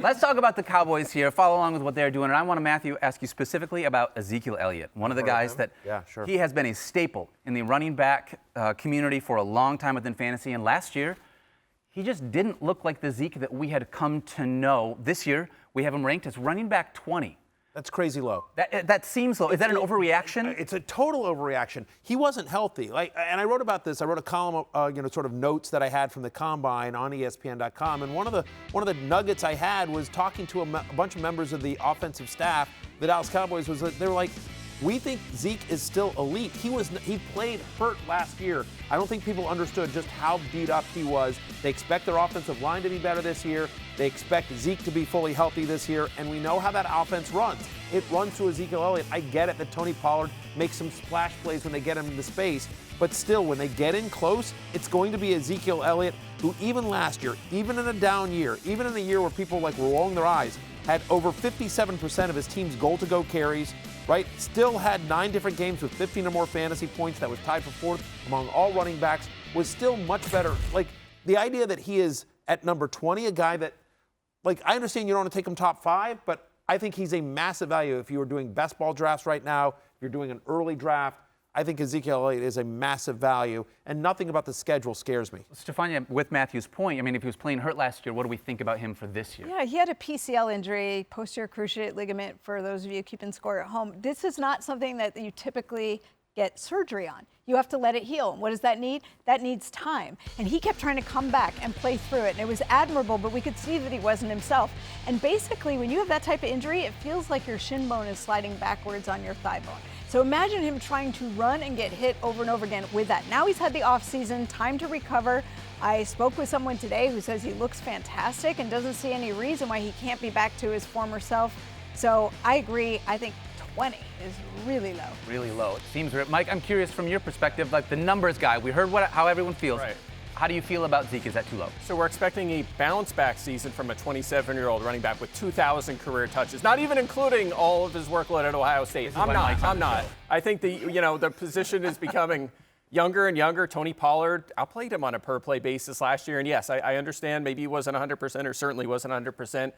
Let's talk about the Cowboys here. Follow along with what they're doing. And I want to, Matthew, ask you specifically about Ezekiel Elliott, one of the guys that he has been a staple in the running back community for a long time within fantasy. And last year, he just didn't look like the Zeke that we had come to know. This year, we have him ranked as running back 20. That's crazy low. That seems low. Is that an overreaction? It's a total overreaction. He wasn't healthy. And I wrote about this. I wrote a column, sort of notes that I had from the combine on ESPN.com. And one of the nuggets I had was talking to a bunch of members of the offensive staff. The Dallas Cowboys they were like, we think Zeke is still elite. He played hurt last year. I don't think people understood just how beat up he was. They expect their offensive line to be better this year. They expect Zeke to be fully healthy this year, and we know how that offense runs. It runs through Ezekiel Elliott. I get it that Tony Pollard makes some splash plays when they get him into space, but still, when they get in close, it's going to be Ezekiel Elliott, who even last year, even in a down year, even in a year where people were rolling their eyes, had over 57% of his team's goal-to-go carries, right? Still had 9 different games with 15 or more fantasy points. That was tied for 4th among all running backs. Was still much better. The idea that he is at number 20, a guy that, I understand you don't want to take him top 5, but I think he's a massive value. If you were doing best ball drafts right now, if you're doing an early draft, I think Ezekiel Elliott is a massive value, and nothing about the schedule scares me. Stefania, with Matthew's point, I mean, if he was playing hurt last year, what do we think about him for this year? Yeah, he had a PCL injury, posterior cruciate ligament, for those of you keeping score at home. This is not something that you typically get surgery on. You have to let it heal. What does that need? That needs time. And he kept trying to come back and play through it, and it was admirable, but we could see that he wasn't himself. And basically, when you have that type of injury, it feels like your shin bone is sliding backwards on your thigh bone. So imagine him trying to run and get hit over and over again with that. Now he's had the offseason, time to recover. I spoke with someone today who says he looks fantastic and doesn't see any reason why he can't be back to his former self. So I agree. I think 20 is really low. Really low. It seems, Mike, I'm curious from your perspective, the numbers guy. We heard how everyone feels. Right. How do you feel about Zeke? Is that too low? So we're expecting a bounce-back season from a 27-year-old running back with 2,000 career touches, not even including all of his workload at Ohio State. I'm not. I think the position is becoming younger and younger. Tony Pollard outplayed him on a per-play basis last year, and yes, I understand maybe he wasn't 100% or certainly wasn't 100%,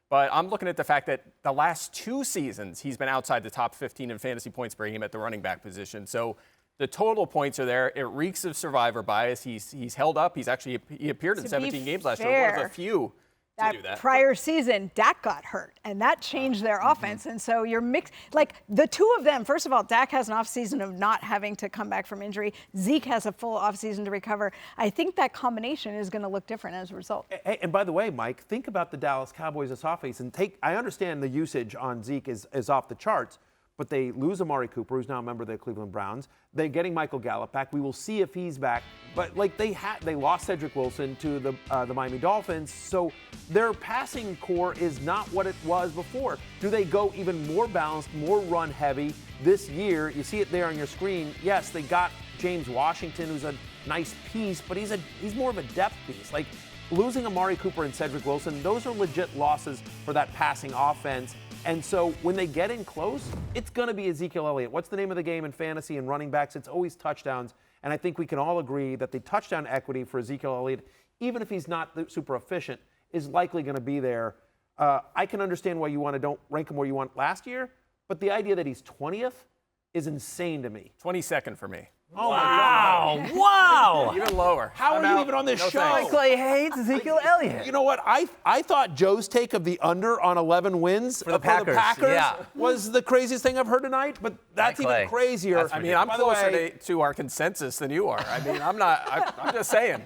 but I'm looking at the fact that the last 2 seasons he's been outside the top 15 in fantasy points per game at the running back position. So the total points are there. It reeks of survivor bias. He's held up. He appeared in 17 games last year. One of the few to do that. Prior season, Dak got hurt, and that changed their offense. And so you're mixed. The two of them, first of all, Dak has an offseason of not having to come back from injury. Zeke has a full offseason to recover. I think that combination is going to look different as a result. Hey, and by the way, Mike, think about the Dallas Cowboys this offense. And I understand the usage on Zeke is off the charts, but they lose Amari Cooper, who's now a member of the Cleveland Browns. They're getting Michael Gallup back. We will see if he's back. But they lost Cedric Wilson to the Miami Dolphins, so their passing core is not what it was before. Do they go even more balanced, more run heavy this year? You see it there on your screen. Yes, they got James Washington, who's a nice piece, but he's more of a depth piece. Losing Amari Cooper and Cedric Wilson, those are legit losses for that passing offense. And so when they get in close, it's going to be Ezekiel Elliott. What's the name of the game in fantasy and running backs? It's always touchdowns. And I think we can all agree that the touchdown equity for Ezekiel Elliott, even if he's not super efficient, is likely going to be there. I can understand why you don't rank him where you want last year, but the idea that he's 20th is insane to me. 22nd for me. Oh, wow. Wow. Even lower. How are you even on this show? Clay hates Ezekiel Elliott. You know what? I thought Joe's take of the under on 11 wins for the Packers was the craziest thing I've heard tonight, but that's even crazier. I'm closer to our consensus than you are. I'm just saying.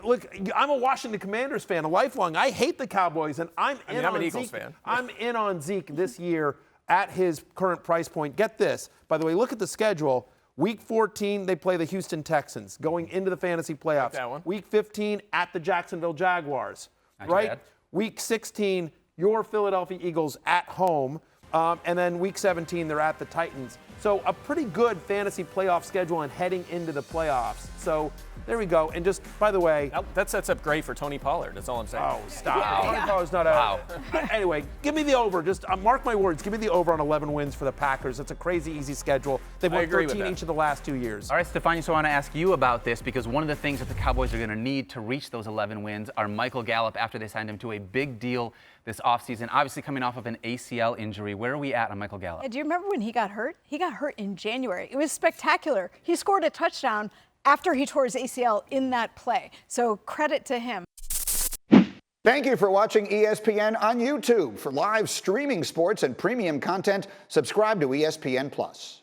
Look, I'm a Washington Commanders fan, a lifelong. I hate the Cowboys, and I'm an Eagles fan. I'm in on Zeke this year at his current price point. Get this. By the way, look at the schedule. Week 14, they play the Houston Texans going into the fantasy playoffs. Like that one. Week 15, at the Jacksonville Jaguars. Right? Week 16, your Philadelphia Eagles at home. And then week 17, they're at the Titans. So a pretty good fantasy playoff schedule and heading into the playoffs. So there we go. And just, by the way. That sets up great for Tony Pollard. That's all I'm saying. Oh, stop. Tony Pollard's not out. Anyway, give me the over. Just mark my words. Give me the over on 11 wins for the Packers. It's a crazy easy schedule. They've won 13 each of the last 2 years. All right, Stefania, so I want to ask you about this because one of the things that the Cowboys are going to need to reach those 11 wins are Michael Gallup after they signed him to a big deal this offseason, obviously coming off of an ACL injury. Where are we at on Michael Gallup? Do you remember when he got hurt? He got hurt in January. It was spectacular. He scored a touchdown after he tore his ACL in that play. So credit to him. Thank you for watching ESPN on YouTube. For live streaming sports and premium content, subscribe to ESPN+.